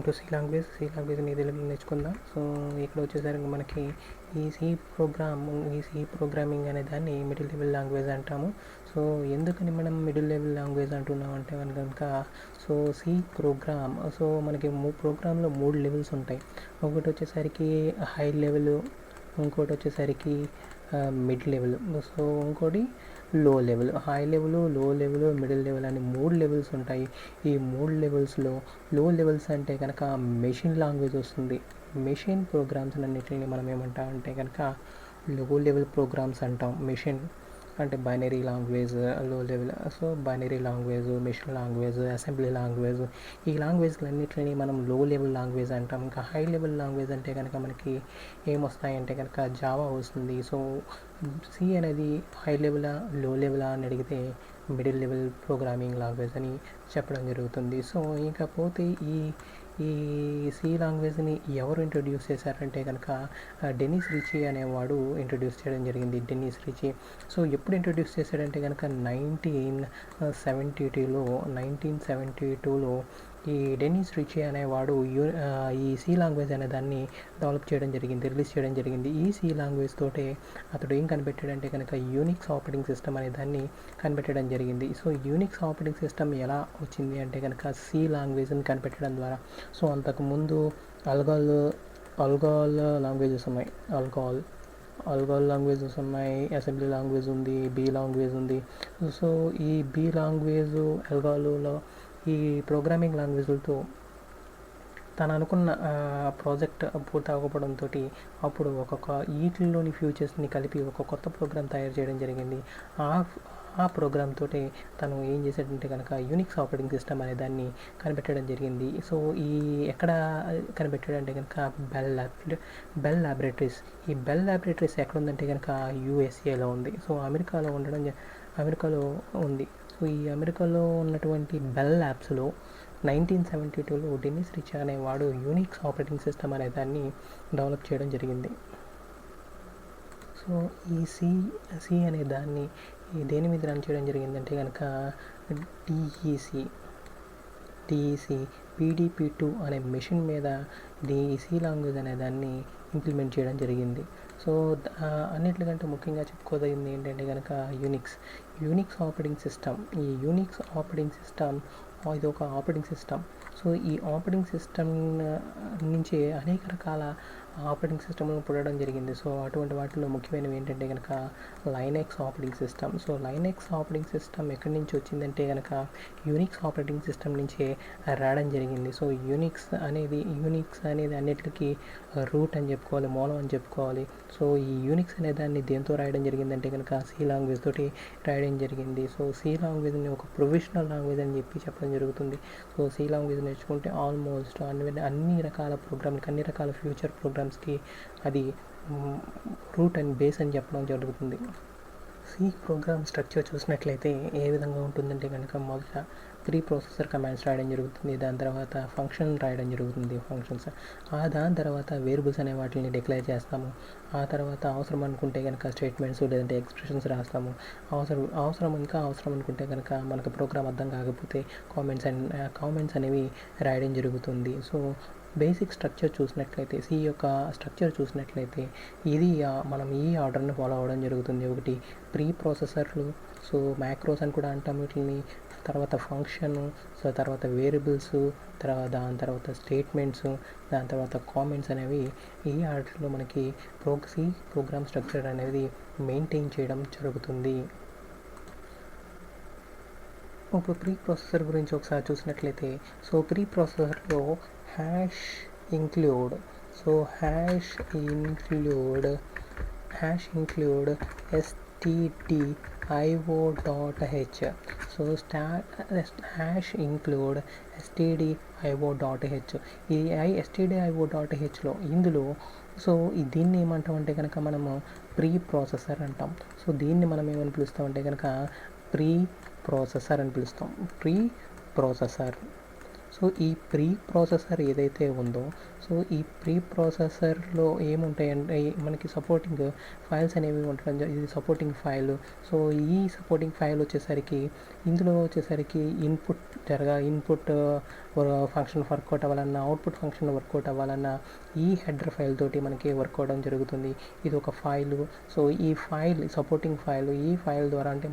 To C లాంగ్వేజ్ని తెలుగులో నేర్చుకుందాం. So ఇక్కడ వచ్చేసరికి మనకి ఈ సి ప్రోగ్రామింగ్ అనే దాన్ని మిడిల్ లెవెల్ లాంగ్వేజ్ అంటాము. సో ఎందుకని మనం మిడిల్ లెవెల్ లాంగ్వేజ్ అంటున్నాం అంటే కనుక సో సి ప్రోగ్రామ్, సో మనకి ప్రోగ్రాంలో 3 లెవెల్స్ ఉంటాయి. ఒకటి వచ్చేసరికి హై లెవెల్, ఇంకోటి వచ్చేసరికి మిడ్ లెవెల్, సో ఇంకోటి లో లెవెల్. హై లెవెల్, లో లెవెల్, మిడిల్ లెవెల్ అని 3 లెవెల్స్ ఉంటాయి. ఈ 3 లెవెల్స్లో లో లెవెల్స్ అంటే కనుక మెషిన్ లాంగ్వేజ్ వస్తుంది. మెషిన్ ప్రోగ్రామ్స్ అన్నిటిని మనం ఏమంటామంటే కనుక లో లెవెల్ ప్రోగ్రామ్స్ అంటాం. మెషిన్ అంటే బైనరీ లాంగ్వేజ్ లో level, so binary language, machine language, assembly language, ఈ లాంగ్వేజ్లన్నిటిని మనం లో లెవెల్ లాంగ్వేజ్ అంటాం. ఇంకా హై లెవెల్ లాంగ్వేజ్ అంటే కనుక మనకి ఏమొస్తాయంటే కనుక జావా వస్తుంది. సో సి అనేది హై లెవెలా లో లెవెలా అని అడిగితే మిడిల్ లెవెల్ ప్రోగ్రామింగ్ లాంగ్వేజ్ అని చెప్పడం జరుగుతుంది. సో ఇకపోతే ఈ సి లాంగ్వేజ్ని ఎవరు ఇంట్రొడ్యూస్ చేశారంటే కనుక డెనిస్ రిచీ అనేవాడు ఇంట్రొడ్యూస్ చేయడం జరిగింది. డెనిస్ రిచీ సో ఎప్పుడు ఇంట్రొడ్యూస్ చేశాడంటే కనుక 1972లో ఈ డెనిస్ రిచీ అనేవాడు ఈ సి లాంగ్వేజ్ అనే దాన్ని డెవలప్ చేయడం జరిగింది, రిలీజ్ చేయడం జరిగింది. ఈ సి లాంగ్వేజ్ తోటే అతడు ఏం కనిపెట్టాడంటే కనుక యూనిక్స్ ఆపరేటింగ్ సిస్టమ్ అనే దాన్ని కనిపెట్టడం జరిగింది. సో యూనిక్స్ ఆపరేటింగ్ సిస్టమ్ ఎలా వచ్చింది అంటే కనుక సి లాంగ్వేజ్ని కనిపెట్టడం ద్వారా. సో అంతకుముందు అల్గాల్ లాంగ్వేజెస్ ఉన్నాయి, అల్గాల్ లాంగ్వేజెస్ ఉన్నాయి, అసెంబ్లీ లాంగ్వేజ్ ఉంది, బి లాంగ్వేజ్ ఉంది. సో ఈ బి లాంగ్వేజ్, అల్గాల్లో ఈ ప్రోగ్రామింగ్ లాంగ్వేజ్లతో తను అనుకున్న ప్రాజెక్ట్ పూర్తి అవ్వడంతో అప్పుడు వీటిల్లోని ఫ్యూచర్స్ని కలిపి ఒక కొత్త ప్రోగ్రామ్ తయారు చేయడం జరిగింది. ఆ ప్రోగ్రామ్ తోటి తను ఏం చేశాడంటే కనుక యూనిక్స్ ఆపరేటింగ్ సిస్టమ్ అనే దాన్ని కనిపెట్టడం జరిగింది. సో ఎక్కడ కనిపెట్టాడంటే కనుక బెల్ ల్యాబొరేటరీస్. ఈ బెల్ ల్యాబొరేటరీస్ ఎక్కడ ఉందంటే కనుక యూఎస్ఏలో ఉంది. సో అమెరికాలో ఉంది. సో ఈ అమెరికాలో ఉన్నటువంటి బెల్ ల్యాబ్స్లో 1972లో డెనిస్ రిచీ అనేవాడు యూనిక్స్ ఆపరేటింగ్ సిస్టమ్ అనే దాన్ని డెవలప్ చేయడం జరిగింది. సో ఈ సి అనే దాన్ని దేని మీద రన్ చేయడం జరిగిందంటే కనుక డిఈసి PDP-2 అనే మెషిన్ మీద సి లాంగ్వేజ్ అనే దాన్ని ఇంప్లిమెంట్ చేయడం జరిగింది. సో అన్నిటికంటే ముఖ్యంగా చెప్పుకోదగింది ఏంటంటే కనుక యూనిక్స్ ఆపరేటింగ్ సిస్టమ్. ఈ యూనిక్స్ ఆపరేటింగ్ సిస్టమ్ ఇది ఒక ఆపరేటింగ్ సిస్టమ్. సో ఈ ఆపరేటింగ్ సిస్టమ్ నుంచి అనేక రకాల ఆపరేటింగ్ సిస్టమ్లు పుట్టడం జరిగింది. సో అటువంటి వాటిలో ముఖ్యమైనవి ఏంటంటే కనుక Linux operating system. So Linux operating system ఎక్కడి నుంచి వచ్చిందంటే కనుక యూనిక్స్ ఆపరేటింగ్ సిస్టమ్ నుంచే రావడం జరిగింది. సో యూనిక్స్ అనేది అన్నిటికీ రూట్ అని చెప్పుకోవాలి, మూలం అని చెప్పుకోవాలి. సో ఈ యూనిక్స్ అనే దాన్ని దేంతో రాయడం జరిగిందంటే కనుక సి లాంగ్వేజ్ తోటి రాయడం జరిగింది. సో సి లాంగ్వేజ్ని ఒక ప్రొఫెషనల్ లాంగ్వేజ్ అని చెప్పడం జరుగుతుంది. సో సి లాంగ్వేజ్ నేర్చుకుంటే ఆల్మోస్ట్ అన్ని రకాల ఫ్యూచర్ ప్రోగ్రామ్స్కి అది రూట్ అండ్ బేస్ అని చెప్పడం జరుగుతుంది. సి ప్రోగ్రామ్ స్ట్రక్చర్ చూసినట్లయితే ఏ విధంగా ఉంటుందంటే కనుక మొదట ప్రీ ప్రాసెసర్ కమాండ్స్ రాయడం జరుగుతుంది, దాని తర్వాత ఫంక్షన్ రాయడం జరుగుతుంది, దాని తర్వాత వేరియబుల్స్ అనే వాటిని డిక్లేర్ చేస్తాము. ఆ తర్వాత అవసరం అనుకుంటే కనుక స్టేట్మెంట్స్ లేదంటే ఎక్స్ప్రెషన్స్ రాస్తాము. అవసరం అనుకుంటే కనుక మనకు ప్రోగ్రామ్ అర్థం కాకపోతే కామెంట్స్ అనేవి రాయడం జరుగుతుంది. సో బేసిక్ స్ట్రక్చర్ చూసినట్లయితే సి యొక్క స్ట్రక్చర్ చూసినట్లయితే ఇది మనం ఈ ఆర్డర్ని ఫాలో అవ్వడం జరుగుతుంది. ఒకటి ప్రీ ప్రాసెసర్లు, సో మ్యాక్రోస్ అని కూడా అంటాం వీటిని, తర్వాత ఫంక్షన్, సో తర్వాత వేరియబుల్స్, దాని తర్వాత స్టేట్మెంట్స్, దాని తర్వాత కామెంట్స్ అనేవి ఈ ఆర్డర్లో మనకి ప్రోగ్రామ్ స్ట్రక్చర్ అనేది మెయింటైన్ చేయడం జరుగుతుంది. ఇప్పుడు ప్రీ ప్రాసెసర్ గురించి ఒకసారి చూసినట్లయితే సో ప్రీ ప్రాసెసర్లో hash include stdio.h. So hash include stdio.h. ఈ stdio.hలో సో దీన్ని ఏమంటామంటే కనుక మనము ప్రీ ప్రాసెసర్ అంటాం. సో దీన్ని మనం ఏమని పిలుస్తామంటే కనుక ప్రీ ప్రాసెసర్ అని పిలుస్తాం. సో ఈ ప్రీ ప్రాసెసర్ ఏదైతే ఉందో, సో ఈ ప్రీ ప్రాసెసర్లో ఏముంటాయంటే మనకి సపోర్టింగ్ ఫైల్స్ అనేవి ఉండడం ఇది సపోర్టింగ్ ఫైల్. సో ఈ సపోర్టింగ్ ఫైల్ వచ్చేసరికి ఇందులో వచ్చేసరికి ఇన్పుట్ ఫంక్షన్ వర్కౌట్ అవ్వాలన్నా, అవుట్పుట్ ఫంక్షన్ వర్కౌట్ అవ్వాలన్నా ఈ హెడర్ ఫైల్ తోటి మనకి వర్క్ అవ్వడం జరుగుతుంది. ఇది ఒక ఫైలు. సో ఈ ఫైల్ సపోర్టింగ్ ఫైల్, ఈ ఫైల్ ద్వారా అంటే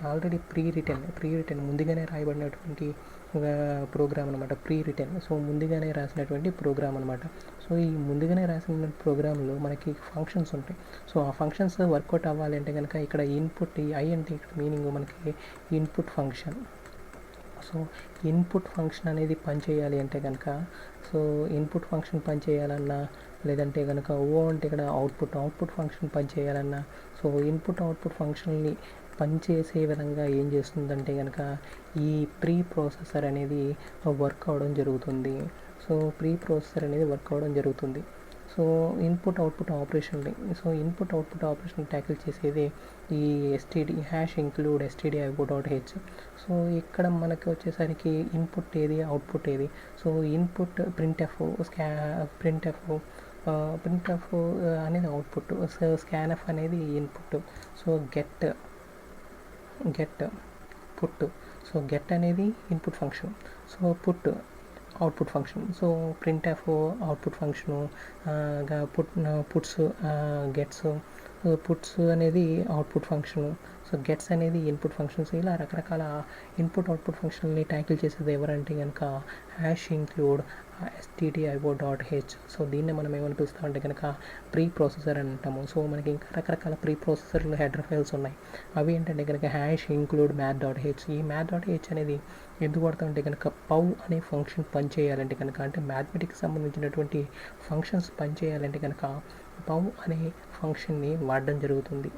ఆల్రెడీ ప్రీ రిటర్న్ ముందుగానే రాయబడినటువంటి ప్రోగ్రామ్ అనమాట. ప్రీ రిటర్న్, సో ముందుగానే రాసినటువంటి ప్రోగ్రామ్ అనమాట. సో ఈ ముందుగానే రాసిన ప్రోగ్రాంలో మనకి ఫంక్షన్స్ ఉంటాయి. సో ఆ ఫంక్షన్స్ వర్కౌట్ అవ్వాలి అంటే కనుక ఇక్కడ ఇన్పుట్, ఈ ఐ అంటే ఇక్కడ మీనింగ్ మనకి input function. So input function అనేది పనిచేయాలి అంటే కనుక, సో ఇన్పుట్ ఫంక్షన్ పనిచేయాలన్నా, లేదంటే కనుక ఓ అంటే ఇక్కడ అవుట్పుట్ ఫంక్షన్ పనిచేయాలన్నా, సో ఇన్పుట్ అవుట్పుట్ ఫంక్షన్ని పనిచేసే విధంగా ఏం చేస్తుందంటే కనుక ఈ ప్రీ ప్రాసెసర్ అనేది వర్క్ అవ్వడం జరుగుతుంది. సో ప్రీ ప్రాసెసర్ అనేది వర్క్ అవ్వడం జరుగుతుంది. So input output operation tackle చేసేది ఈ #include stdio.h. సో ఇక్కడ మనకి వచ్చేసరికి ఇన్పుట్ ఏది, అవుట్పుట్ ఏది. సో ఇన్పుట్ ప్రింట్ఎఫ్ అనేది అవుట్పుట్, సో స్కాన్ఎఫ్ అనేది input. So get put, so get అనేది input function, so put output function. So printf output function, puts అనేది అవుట్పుట్ ఫంక్షను, సో గెట్స్ అనేది ఇన్పుట్ ఫంక్షన్స్. ఇలా రకరకాల input output ఫంక్షన్ని tackle చేసేది ఎవరంటే కనుక #include stdio.h. సో దీన్ని మనం ఏమని పిలుస్తామంటే కనుక ప్రీ ప్రాసెసర్ అని అంటాము. సో మనకి ఇంకా రకరకాల ప్రీ ప్రాసెసర్లు హెడర్ ఫైల్స్ ఉన్నాయి. అవి ఏంటంటే కనుక #include math.h. ఈ math.h అనేది ఎందుకు వాడతామంటే కనుక పౌ అనే ఫంక్షన్ పనిచేయాలంటే కనుక, అంటే మ్యాథమెటిక్స్ సంబంధించినటువంటి ఫంక్షన్స్ పనిచేయాలంటే కనుక పౌ అనే ఫంక్షన్ని వాడడం జరుగుతుంది.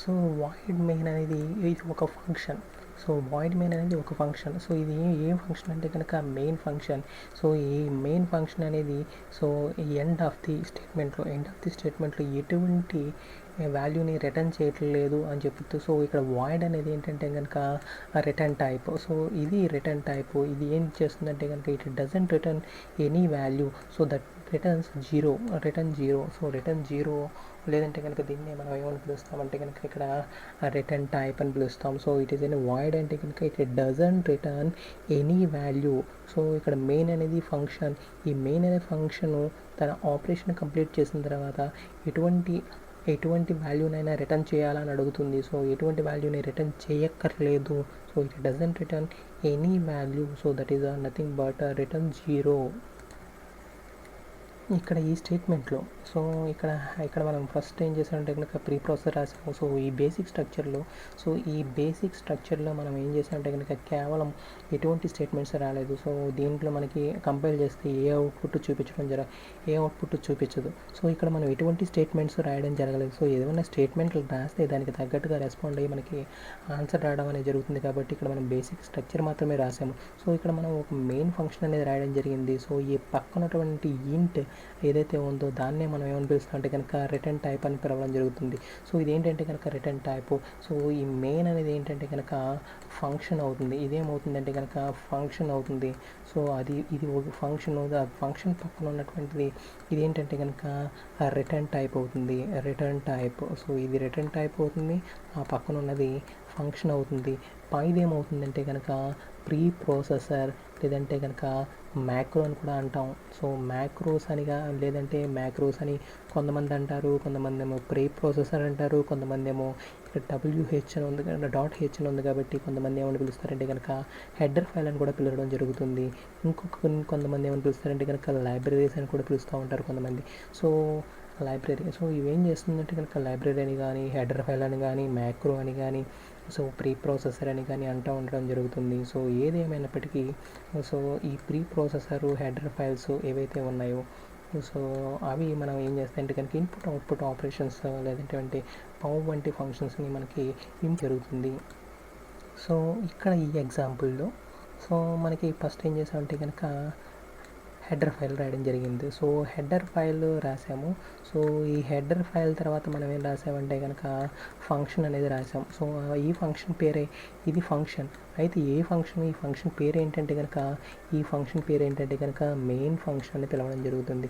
సో వాయిడ్ మెయిన్ అనేది ఇది ఒక ఫంక్షన్. సో వాయిడ్ మెయిన్ అనేది ఒక ఫంక్షన్. సో ఇది ఏం ఫంక్షన్ అంటే కనుక మెయిన్ ఫంక్షన్. సో ఈ మెయిన్ ఫంక్షన్ అనేది సో ఎండ్ ఆఫ్ ది స్టేట్మెంట్లో ఎటువంటి వాల్యూని రిటర్న్ చేయట్లేదు అని చెప్తూ, సో ఇక్కడ వాయిడ్ అనేది ఏంటంటే కనుక రిటర్న్ టైప్. సో ఇది రిటర్న్ టైప్. ఇది ఏం చేస్తుందంటే కనుక it doesn't return any value, so that return zero. So return zero, లేదంటే కనుక దీన్ని మనం ఏమని పిలుస్తామంటే కనుక ఇక్కడ రిటర్న్ టైప్ అని పిలుస్తాం. So it is an void అంటే కనుక it doesn't return any value. So ఇక్కడ మెయిన్ అనేది ఫంక్షన్. ఈ మెయిన్ అనే ఫంక్షను తన ఆపరేషన్ కంప్లీట్ చేసిన తర్వాత ఎటువంటి వాల్యూనైనా రిటర్న్ చేయాలని అడుగుతుంది. సో ఎటువంటి వాల్యూని రిటర్న్ చేయక్కర్లేదు. So it doesn't return any value. So that is nothing but return zero. ఇక్కడ ఈ స్టేట్మెంట్లో, సో ఇక్కడ మనం ఫస్ట్ ఏం చేసామంటే కనుక ప్రీ ప్రాసెసర్ రాసాము. సో ఈ బేసిక్ స్ట్రక్చర్లో మనం ఏం చేసామంటే కనుక కేవలం ఎటువంటి స్టేట్మెంట్స్ రాలేదు. సో దీంట్లో మనకి కంపైల్ చేస్తే ఏ అవుట్పుట్ చూపించదు. సో ఇక్కడ మనం ఎటువంటి స్టేట్మెంట్స్ రాయడం జరగలేదు. సో ఏదైనా స్టేట్మెంట్లు రాస్తే దానికి తగ్గట్టుగా రెస్పాండ్ అయ్యి మనకి ఆన్సర్ రావడం అనేది జరుగుతుంది. కాబట్టి ఇక్కడ మనం బేసిక్ స్ట్రక్చర్ మాత్రమే రాసాము. సో ఇక్కడ మనం ఒక మెయిన్ ఫంక్షన్ అనేది రాయడం జరిగింది. సో ఈ పక్కనటువంటి ఇంట్ ఏదైతే ఉందో దాన్నే మనం ఏమని పిలుస్తాం అంటే కనుక రిటర్న్ టైప్ అని పిలవడం జరుగుతుంది. సో ఇదేంటంటే కనుక రిటర్న్ టైప్. సో ఈ మెయిన్ అనేది ఏంటంటే కనుక ఫంక్షన్ అవుతుంది. ఇదేమవుతుందంటే కనుక ఫంక్షన్ అవుతుంది. సో ఇది ఒక ఫంక్షన్ పక్కన ఉన్నటువంటిది ఇదేంటంటే కనుక రిటర్న్ టైప్ అవుతుంది. సో ఇది రిటర్న్ టైప్ అవుతుంది, ఆ పక్కన ఉన్నది ఫంక్షన్ అవుతుంది. పైదేమవుతుందంటే కనుక ప్రీ ప్రాసెసర్, లేదంటే కనుక మ్యాక్రో అని కూడా అంటాం. సో మ్యాక్రోస్ మ్యాక్రోస్ అని కొంతమంది అంటారు, కొంతమంది ఏమో ప్రీ ప్రాసెసర్ అంటారు, కొంతమంది ఏమో ఇక్కడ WH అని ఉంది, .h అని ఉంది కాబట్టి కొంతమంది ఏమని పిలుస్తారంటే కనుక హెడర్ ఫైల్ అని కూడా పిలవడం జరుగుతుంది. కొంతమంది ఏమని పిలుస్తారంటే కనుక లైబ్రరీస్ అని కూడా పిలుస్తూ ఉంటారు కొంతమంది. సో సో ఇవేం చేస్తుందంటే కనుక లైబ్రరీ అని కానీ, హెడర్ ఫైల్ అని కానీ, మ్యాక్రో అని కానీ, సో ప్రీ ప్రాసెసర్ అని కానీ అంటూ ఉండడం జరుగుతుంది. సో ఏదేమైనప్పటికీ సో ఈ ప్రీ ప్రాసెసర్ హెడర్ ఫైల్స్ ఏవైతే ఉన్నాయో, సో అవి మనం ఏం చేస్తాయంటే కనుక ఇన్పుట్ అవుట్పుట్ ఆపరేషన్స్ లేదంటే పౌ వంటి ఫంక్షన్స్ని మనకి జరుగుతుంది. సో ఇక్కడ ఈ ఎగ్జాంపుల్లో సో మనకి ఫస్ట్ ఏం చేసామంటే కనుక హెడర్ ఫైల్ రాయడం జరిగింది. సో హెడర్ ఫైల్ రాసాము. సో ఈ హెడర్ ఫైల్ తర్వాత మనం ఏం రాసామంటే కనుక ఫంక్షన్ అనేది రాసాం. సో ఈ ఫంక్షన్ పేరే ఇది ఫంక్షన్. అయితే ఈ ఫంక్షన్ పేరు ఏంటంటే కనుక మెయిన్ ఫంక్షన్ అని పిలవడం జరుగుతుంది.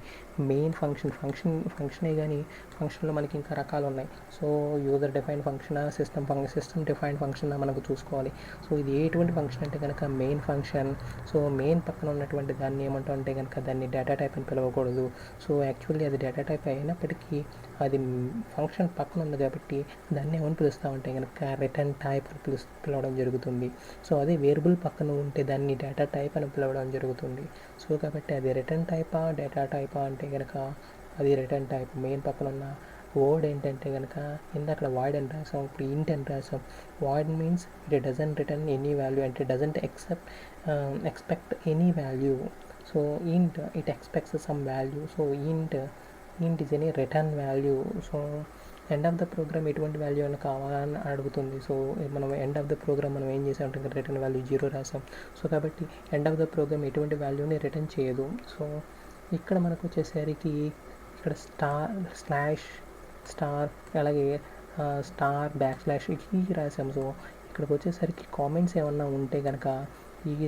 మెయిన్ ఫంక్షనే కానీ ఫంక్షన్లో మనకి ఇంకా రకాలు ఉన్నాయి. So user define function, system define function మనకు చూసుకోవాలి. సో ఇది ఎటువంటి ఫంక్షన్ అంటే కనుక మెయిన్ ఫంక్షన్. సో మెయిన్ పక్కన ఉన్నటువంటి దాన్ని ఏమంటాం అంటే కనుక దాన్ని డేటా టైప్ అని పిలవకూడదు. సో యాక్చువల్లీ అది డేటా టైప్ అయినప్పటికీ అది ఫంక్షన్ పక్కన ఉంది కాబట్టి దాన్ని ఏమని పిలుస్తామంటే కనుక రిటర్న్ టైప్ అని పిలవడం జరుగుతుంది. సో అదే వేరియబుల్ పక్కన ఉంటే దాన్ని డేటా టైప్ అని పిలవడం జరుగుతుంది. సో కాబట్టి అది రిటర్న్ టైపా డేటా టైపా అంటే కనుక అది రిటర్న్ టైప్. మెయిన్ పక్కన ఉన్న వర్డ్ ఏంటంటే కనుక అక్కడ వాయిడ్ అని రాసాం, ఇప్పుడు ఇంట్ అని రాసాం. Void means it doesn't return any value అంటే doesn't expect any value. So int it expects some value. So int is any return value. So end of the program ఎటువంటి వాల్యూ అని కావాలని అడుగుతుంది. సో మనం end of the programme మనం ఏం చేసామంటే return value 0 రాసాం. సో కాబట్టి ఎండ్ ఆఫ్ ద ప్రోగ్రామ్ ఎటువంటి వాల్యూని రిటర్న్ చేయదు. సో ఇక్కడ మనకు వచ్చేసరికి ఇక్కడ స్టార్ అలాగే స్టార్ // ఇది రాసాం. సో ఇక్కడికి వచ్చేసరికి కామెంట్స్ ఏమన్నా ఉంటే కనుక ఈ //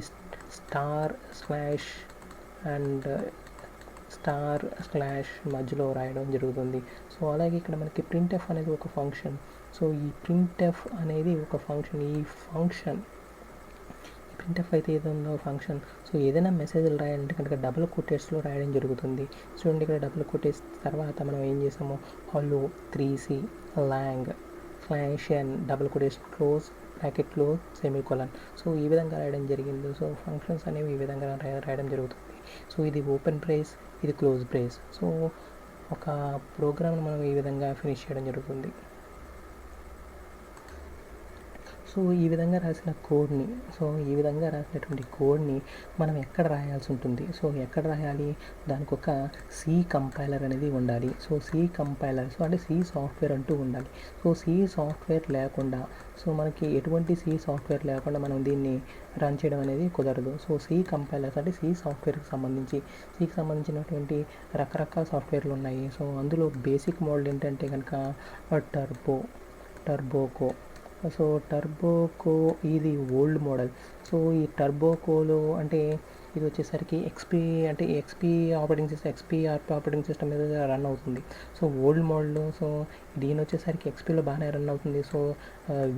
మధ్యలో రాయడం జరుగుతుంది. సో అలాగే ఇక్కడ మనకి printf అనేది ఒక ఫంక్షన్. సో ఈ printf అనేది ఒక ఫంక్షన్. ఈ printf అయితే ఏదైనా ఫంక్షన్. సో ఏదైనా మెసేజ్లు రాయాలంటే కనుక డబుల్ కోటెడ్స్లో రాయడం జరుగుతుంది. చూడండి ఇక్కడ డబుల్ కోటెడ్స్ తర్వాత మనం ఏం చేసాము hello 3c lang /n double quotes close bracket close semicolon. So ఈ విధంగా రాయడం జరిగింది. సో ఫంక్షన్స్ అనేవి ఈ విధంగా రాయడం జరుగుతుంది. సో ఇది ఓపెన్ బ్రేస్, ఇది క్లోజ్ బ్రేస్. సో ఒక ప్రోగ్రామ్ని మనం ఈ విధంగా ఫినిష్ చేయడం జరుగుతుంది. సో ఈ విధంగా రాసినటువంటి కోడ్ని మనం ఎక్కడ రాయాల్సి ఉంటుంది. సో ఎక్కడ రాయాలి, దానికి ఒక సి కంపైలర్ అనేది ఉండాలి. సో సి కంపైలర్ అంటే సి సాఫ్ట్వేర్ అంటూ ఉండాలి. సో సి సాఫ్ట్వేర్ లేకుండా మనకి ఎటువంటి సి సాఫ్ట్వేర్ లేకుండా మనం దీన్ని రన్ చేయడం అనేది కుదరదు. సో సి కంపైలర్స్ అంటే సి సాఫ్ట్వేర్కి సంబంధించినటువంటి రకరకాల సాఫ్ట్వేర్లు ఉన్నాయి. సో అందులో బేసిక్ మోడల్ ఏంటంటే కనుక టర్బోకో. సో టర్బోకో ఇది ఓల్డ్ మోడల్. సో ఈ టర్బోకోలో అంటే ఇది వచ్చేసరికి ఎక్స్పీ ఆపరేటింగ్ సిస్టమ్ మీద రన్ అవుతుంది. So old model. సో దీని వచ్చేసరికి ఎక్స్పీలో బాగానే రన్ అవుతుంది. సో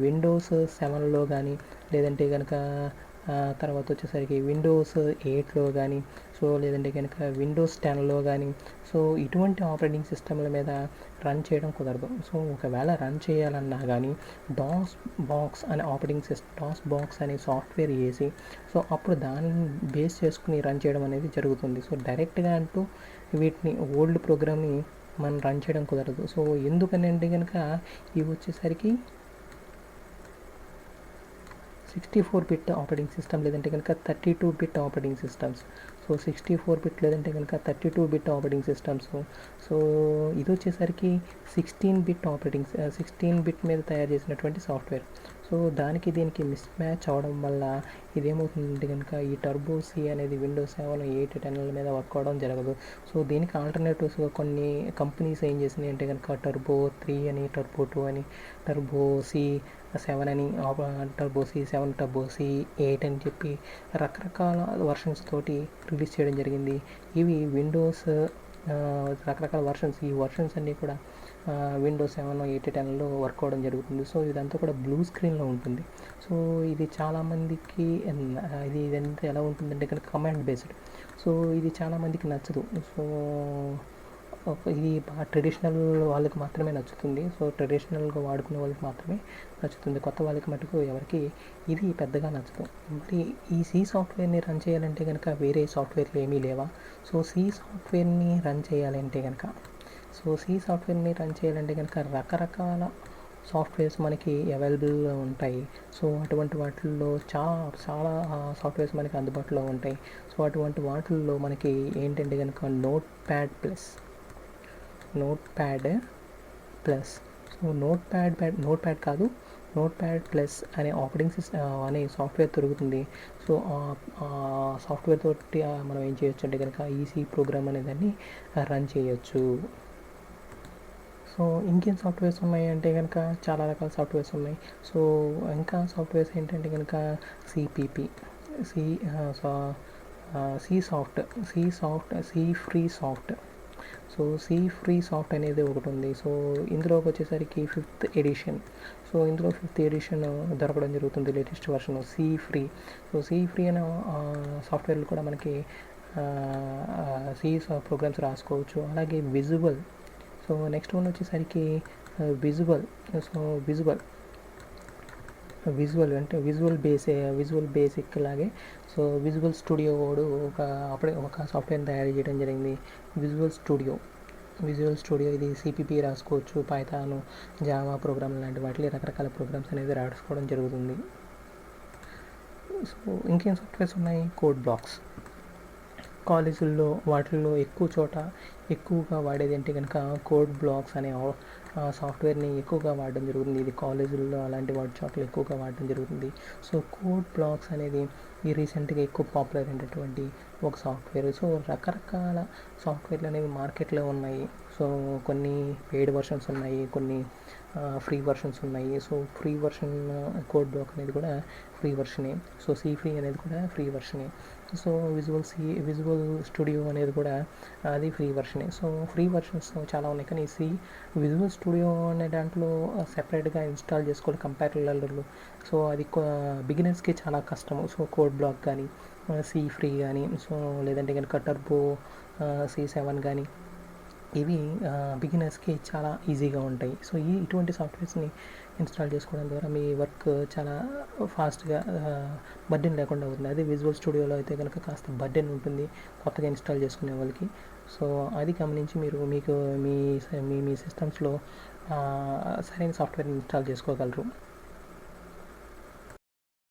విండోస్ 7లో కానీ లేదంటే కనుక తర్వాత వచ్చేసరికి విండోస్ 8లో కానీ సో లేదంటే కనుక విండోస్ 10లో కానీ సో ఇటువంటి ఆపరేటింగ్ సిస్టమ్ల మీద రన్ చేయడం కుదరదు. సో ఒకవేళ రన్ చేయాలన్నా కానీ డాస్ బాక్స్ అనే సాఫ్ట్వేర్ వేసి సో అప్పుడు దాన్ని బేస్ చేసుకుని రన్ చేయడం అనేది జరుగుతుంది. సో డైరెక్ట్గా అంటూ వీటిని ఓల్డ్ ప్రోగ్రామ్ని మనం రన్ చేయడం కుదరదు. సో ఎందుకని అంటే కనుక ఇవి వచ్చేసరికి 64-bit ఆపరేటింగ్ సిస్టమ్ లేదంటే కనుక 32-bit operating systems. So 64-bit లేదంటే కనుక 32-bit ఆపరేటింగ్ సిస్టమ్స్. సో ఇది వచ్చేసరికి 16-bit మీద తయారు చేసినటువంటి సాఫ్ట్వేర్. సో దీనికి మిస్ మ్యాచ్ అవడం వల్ల ఇదేమవుతుందంటే కనుక ఈ టర్బో సి అనేది విండోస్ 7, 8, 10 మీద వర్క్ అవడం జరగదు. సో దీనికి ఆల్టర్నేటివ్స్గా కొన్ని కంపెనీస్ ఏం చేసినాయి అంటే కనుక టర్బో 3 అని, టర్బో 2 అని, టర్బో సి 7 అని, టర్బో సి 7, టర్బో సి 8 అని చెప్పి రకరకాల వర్షన్స్ తోటి రిలీజ్ చేయడం జరిగింది. ఇవి విండోస్ రకరకాల వర్షన్స్. ఈ వర్షన్స్ అన్నీ కూడా విండోస్ 7, 8, 10లో వర్క్ అవ్వడం జరుగుతుంది. సో ఇదంతా కూడా బ్లూ స్క్రీన్లో ఉంటుంది. సో ఇది చాలామందికి ఇదంతా ఎలా ఉంటుందంటే కనుక కమాండ్ బేస్డ్. సో ఇది చాలామందికి నచ్చదు. సో ఇది బాగా ట్రెడిషనల్ వాళ్ళకి మాత్రమే నచ్చుతుంది. సో ట్రెడిషనల్గా వాడుకునే వాళ్ళకి మాత్రమే నచ్చుతుంది. కొత్త వాళ్ళకి మటుకు ఎవరికి ఇది పెద్దగా నచ్చదు. మరి ఈ సి సాఫ్ట్వేర్ని రన్ చేయాలంటే కనుక వేరే సాఫ్ట్వేర్లు ఏమీ లేవా? సో సి సాఫ్ట్వేర్ని రన్ చేయాలంటే కనుక రకరకాల సాఫ్ట్వేర్స్ మనకి అవైలబుల్గా ఉంటాయి. సో అటువంటి వాటిల్లో చాలా సాఫ్ట్వేర్స్ మనకి అందుబాటులో ఉంటాయి. సో అటువంటి వాటిల్లో మనకి ఏంటంటే కనుక note pad plus so note pad కాదు నోట్ ప్యాడ్ ప్లస్ అనే ఆపరేటింగ్ సిస్టమ్ అనే సాఫ్ట్వేర్ దొరుకుతుంది. సో ఆ సాఫ్ట్వేర్ తోటి మనం ఏం చేయొచ్చు అంటే కనుక ఈసీ ప్రోగ్రామ్ అనే దాన్ని రన్ చేయొచ్చు. సో ఇంకేం సాఫ్ట్వేర్స్ ఉన్నాయి అంటే కనుక చాలా రకాల సాఫ్ట్వేర్స్ ఉన్నాయి. సో ఇంకా సాఫ్ట్వేర్స్ ఏంటంటే కనుక CPP, C C soft, C free soft. So C free soft అనేది ఒకటి ఉంది. సో ఇందులోకి వచ్చేసరికి 5th ఎడిషన్. సో ఇందులో 5th ఎడిషన్ దొరకడం జరుగుతుంది, latest version C free. So C free అనే సాఫ్ట్వేర్లు కూడా మనకి సి ప్రోగ్రామ్స్ రాసుకోవచ్చు. అలాగే విజువల్. సో నెక్స్ట్ వన్ వచ్చేసరికి విజువల్. సో విజువల్ అంటే విజువల్ బేసిక్ లాగే. సో విజువల్ స్టూడియో వాడు అప్పుడే ఒక సాఫ్ట్వేర్ని తయారు చేయడం జరిగింది, విజువల్ స్టూడియో. ఇది సిపిపి రాసుకోవచ్చు, పైథాన్, జావా ప్రోగ్రామ్ లాంటి వాటిలో రకరకాల ప్రోగ్రామ్స్ అనేది రాసుకోవడం జరుగుతుంది. సో ఇంకేం సాఫ్ట్వేర్స్ ఉన్నాయి, కోడ్ బ్లాక్స్. కాలేజీల్లో వాటిల్లో ఎక్కువగా వాడేది అంటే కనుక కోడ్ బ్లాక్స్ అనే సాఫ్ట్వేర్ని ఎక్కువగా వాడడం జరుగుతుంది. ఇది కాలేజీల్లో అలాంటి వాటి చోట్ల ఎక్కువగా వాడడం జరుగుతుంది. సో కోడ్ బ్లాక్స్ అనేది ఈ రీసెంట్గా ఎక్కువ పాపులర్ అయినటువంటి ఒక సాఫ్ట్వేర్. సో రకరకాల సాఫ్ట్వేర్లు అనేవి మార్కెట్లో ఉన్నాయి. సో కొన్ని పెయిడ్ వర్షన్స్ ఉన్నాయి, కొన్ని ఫ్రీ వర్షన్స్ ఉన్నాయి. So free version code block అనేది కూడా ఫ్రీ వర్షనే. సో సి ఫ్రీ అనేది కూడా ఫ్రీ వర్షనే. సో విజువల్ స్టూడియో అనేది కూడా అది ఫ్రీ వర్షనే. సో ఫ్రీ వర్షన్స్ చాలా ఉన్నాయి, కానీ విజువల్ స్టూడియో అనే దాంట్లో సెపరేట్గా ఇన్స్టాల్ చేసుకోవాలి కంపారిటర్లు. సో అది బిగినర్స్కి చాలా కష్టము. సో కోడ్ బ్లాక్ కానీ, సి ఫ్రీ కానీ, సో లేదంటే కనుక టర్బో C7 కానీ, ఇవి బిగినర్స్కి చాలా ఈజీగా ఉంటాయి. సో ఇటువంటి సాఫ్ట్వేర్స్ని ఇన్స్టాల్ చేసుకోవడం ద్వారా మీ వర్క్ చాలా ఫాస్ట్గా బర్డెన్ లేకుండా అవుతుంది. అదే విజువల్ స్టూడియోలో అయితే కనుక కాస్త బర్డెన్ ఉంటుంది కొత్తగా ఇన్స్టాల్ చేసుకునే వాళ్ళకి. సో అది గమనించి మీకు మీ సిస్టమ్స్లో సరైన సాఫ్ట్వేర్ని ఇన్స్టాల్ చేసుకోగలరు.